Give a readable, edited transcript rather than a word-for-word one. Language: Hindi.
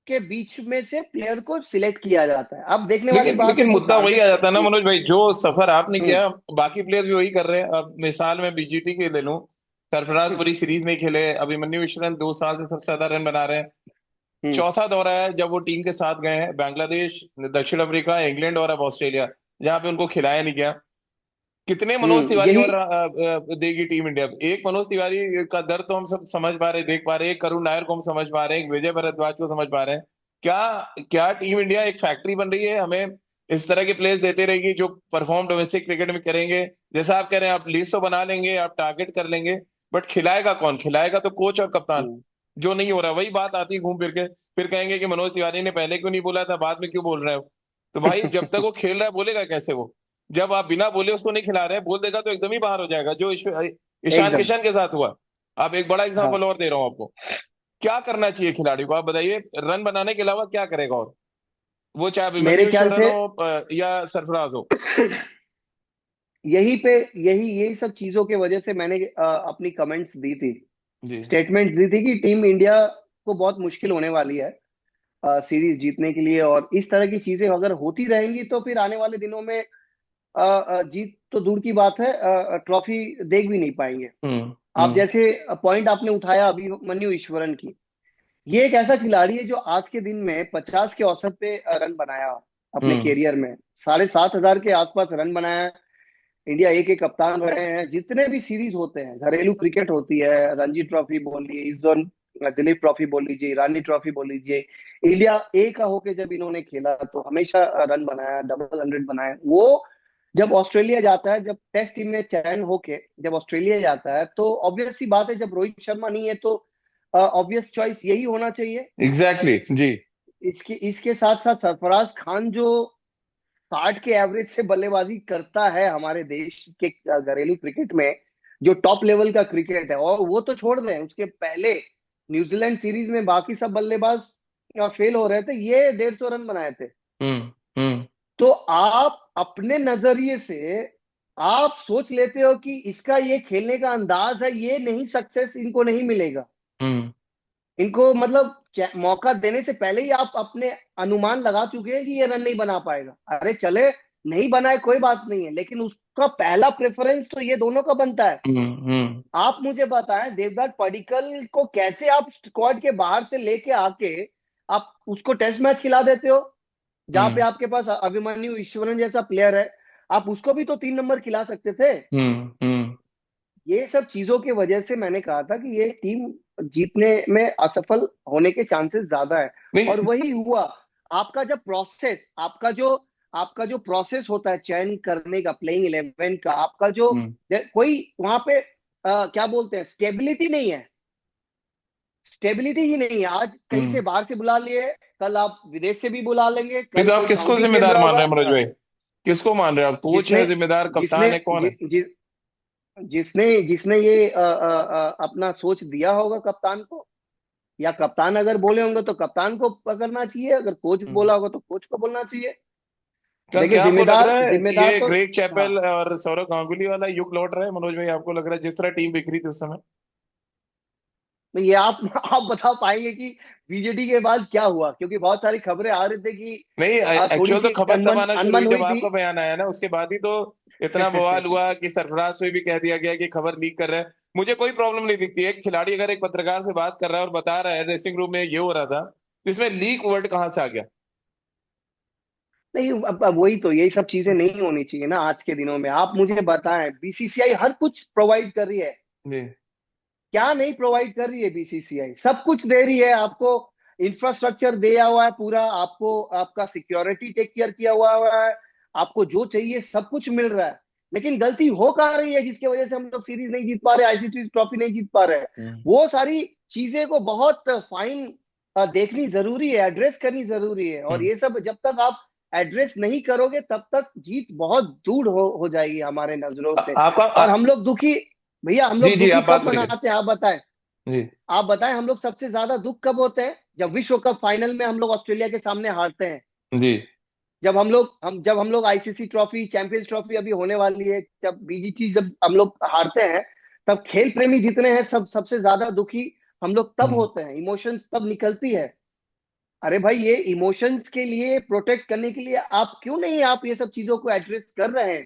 के बीच में से प्लेयर को सिलेक्ट किया जाता है। अब देखने वाली लेकिन बात है लेकिन जब मुद्दा वही आ जाता है ना जी। मनोज भाई, जो सफर आपने हम्म। किया बाकी प्लेयर भी वही कर रहे हैं। अब मिसाल में बीजीटी के ले लूं, सरफराज हम्म। पूरी सीरीज नहीं खेले, अभिमन्यु मिश्रण 2 साल से सबसे ज्यादा रन बना रहे हैं। हम्म। चौथा दौरा है जब वो टीम के साथ गए हैं, बांग्लादेश, दक्षिण अफ्रीका, इंग्लैंड और अब ऑस्ट्रेलिया, जहां पे उनको खिलाया नहीं गया। कितने मनोज तिवारी यही। और देगी टीम इंडिया? एक मनोज तिवारी का दर्द तो हम सब समझ पा रहे हैं, देख पा रहे हैं, एक करुण नायर को हम समझ पा रहे हैं, एक विजय भारद्वाज को समझ पा रहे हैं। क्या क्या टीम इंडिया एक फैक्ट्री बन रही है? हमें इस तरह के प्लेयर्स देते रहेगी जो परफॉर्म डोमेस्टिक क्रिकेट में करेंगे? जैसा आप कह रहे हैं, आप लिस्ट तो बना लेंगे, आप टारगेट कर लेंगे, बट खिलाएगा कौन? खिलाएगा तो कोच और कप्तान। हम्म। जो नहीं हो रहा, वही बात आती है घूम फिर के। फिर कहेंगे कि मनोज तिवारी ने पहले क्यों नहीं बोला था, बाद में क्यों बोल रहे हो? तो भाई जब तक वो खेल रहा है बोलेगा कैसे वो? जब आप बिना बोले उसको नहीं खिला रहे हैं, बोल देगा तो एकदम ही बाहर हो जाएगा, जो ईशान एकदम। किशन के साथ हुआ। आप एक बड़ा हाँ। एग्जांपल और दे रहा हूं आपको। क्या करना चाहिए खिलाड़ी को, आप बताइए, रन बनाने के अलावा क्या करेगा और? वो चाहे मेरे अभिमन्यु ख्याल ईश्वरन से हो या सरफराज हो। यही पे यही सब चीजों के वजह से मैंने अपनी कमेंट्स दी थी, जी। स्टेटमेंट दी थी कि टीम इंडिया को बहुत मुश्किल होने वाली है सीरीज जीतने के लिए। और इस तरह की चीजें अगर होती रहेंगी तो फिर आने वाले दिनों में जीत तो दूर की बात है, ट्रॉफी देख भी नहीं पाएंगे। हम्म। आप हम्म। जैसे पॉइंट आपने उठाया अभिमन्यु ईश्वरन की, ये एक ऐसा खिलाड़ी है जो आज के दिन में 50 के औसत पे रन बनाया अपने हम्म। कैरियर में, 7,500 के आसपास रन बनाया। इंडिया ए के कप्तान रहे हैं। जितने भी सीरीज होते हैं, घरेलू क्रिकेट होती है, रणजी ट्रॉफी बोल लीजिए, इस जोन दिलीप ट्रॉफी बोल लीजिए, ईरानी ट्रॉफी बोल लीजिए, इंडिया ए का होके जब इन्होंने खेला तो हमेशा रन बनाया, डबल हंड्रेड बनाया। वो जब ऑस्ट्रेलिया जाता है, जब टेस्ट टीम में चयन होके जब ऑस्ट्रेलिया जाता है, तो ऑब्वियस सी बात है, जब रोहित शर्मा नहीं है तो ऑब्वियस चॉइस यही होना चाहिए। एग्जैक्टली exactly, जी। इसके इसके साथ साथ सरफराज खान जो 60 के एवरेज से बल्लेबाजी करता है हमारे देश के घरेलू क्रिकेट में, जो टॉप लेवल का क्रिकेट है। और वो तो छोड़ दें, उसके पहले न्यूजीलैंड सीरीज में बाकी सब बल्लेबाज फेल हो रहे थे, ये 150 रन बनाए थे। हम्म। हम्म। तो आप अपने नजरिए से आप सोच लेते हो कि इसका ये खेलने का अंदाज है, ये नहीं, सक्सेस इनको नहीं मिलेगा। हम्म। इनको मतलब मौका देने से पहले ही आप अपने अनुमान लगा चुके हैं कि ये रन नहीं बना पाएगा। अरे चले, नहीं बनाए कोई बात नहीं है, लेकिन उसका पहला प्रेफरेंस तो ये दोनों का बनता है। हम्म। हम्म। आप मुझे बताएं, देवदत्त पडिक्कल को कैसे आप स्क्वाड के बाहर से लेके आके आप उसको टेस्ट मैच खिला देते हो, जहां पे हम्म। आपके पास अभिमन्यु ईश्वरन जैसा प्लेयर है। आप उसको भी तो 3 नंबर खिला सकते थे। हम्म। हम्म। ये सब चीजों की वजह से मैंने कहा था कि ये टीम जीतने में असफल होने के चांसेस ज्यादा है। और नहीं। वही हुआ। आपका जब प्रोसेस आपका जो प्रोसेस होता है चयन करने का, प्लेइंग 11 का, आपका जो हम्म। कोई वहां पे क्या बोलते हैं, स्टेबिलिटी नहीं है। स्टेबिलिटी ही नहीं है। आज कहीं हम्म। से बाहर से बुला लिए, कल आप विदेश से भी बुला लेंगे, नहीं कल तो आप कोई किसको काउंटी खेल जिम्मेदार रहा मान रहे होगा। हैं मनोज हाँ। भाई? किसको मान रहे हैं आप? कोच जिसने है जिम्मेदार, जिसने कप्तान है, कौन है? जि, जि, जिसने जिसने ये अपना सोच दिया होगा कप्तान को, या कप्तान अगर बोले होंगे तो कप्तान को पकड़ना चाहिए, अगर कोच हम्म। बोला होगा तो कोच को बोलना चाहिए। क्या देखिए, क्या आपको लग जिम्मेदार रहा है कि जिम्मेदार ये तो। ग्रेग हाँ। चैपल और सौरव गांगुली वाला युग लौट रहा है मनोज भाई? आपको लग रहा है जिस तरह टीम बिखरी थी उस समय? तो ये आप आप बता पाएंगे कि बीजेडी के बाद क्या हुआ, क्योंकि बहुत सारी खबरें आ रही थी कि नहीं, थोड़ी एक्चुअल तो सी खबर तब अनबन आना शुरू अनबन हुई जब हुई थी। आपका बयान आया ना, उसके बाद ही तो इतना बवाल हुआ कि सरफराज से भी कह दिया गया कि खबर लीक कर रहा है। मुझे कोई प्रॉब्लम नहीं दिखती है, एक खिलाड़ी अगर एक पत्रकार से बात कर रहा है और बता रहा है ड्रेसिंग रूम में ये हो रहा था, तो इसमें लीक वर्ड कहाँ से आ गया? नहीं, अब वही तो, यही सब चीजें नहीं होनी चाहिए ना आज के दिनों में। आप मुझे बताएं, बीसीसीआई हर कुछ प्रोवाइड कर रही है, जी। क्या नहीं प्रोवाइड कर रही है? बीसीसीआई सब कुछ दे रही है आपको। इंफ्रास्ट्रक्चर दिया हुआ है पूरा आपको, आपका सिक्योरिटी टेक केयर किया हुआ है, आपको जो चाहिए सब कुछ मिल रहा है। लेकिन गलती हो कहाँ रही है जिसकी वजह से हम लोग सीरीज नहीं जीत पा रहे, आईसीसी ट्रॉफी नहीं जीत पा रहे? हम्म। वो सारी चीजें को बहुत फाइन देखनी जरूरी है, एड्रेस करनी जरूरी है। और हम्म। ये सब जब तक आप एड्रेस नहीं करोगे तब तक जीत बहुत दूर हो जाएगी हमारे नजरों से। आपका और हम लोग दुखी, भैया हम जी लोग जी, दुखी आप बात कब करिए। मनाते हैं आप बताएं? जी। आप बताएं, हम लोग सबसे ज्यादा दुख कब होते हैं? जब विश्व कप फाइनल में हम लोग ऑस्ट्रेलिया के सामने हारते हैं। जी। जब हम लोग आईसीसी ट्रॉफी, चैंपियंस ट्रॉफी अभी होने वाली है, जब बीजीटी जब हम लोग हारते हैं, तब खेल प्रेमी जितने हैं सब सबसे ज्यादा दुखी हम लोग तब हम्म। होते हैं, इमोशंस तब निकलती है। अरे भाई, ये इमोशंस के लिए प्रोटेक्ट करने के लिए आप क्यों नहीं, आप ये सब चीजों को एड्रेस कर रहे हैं?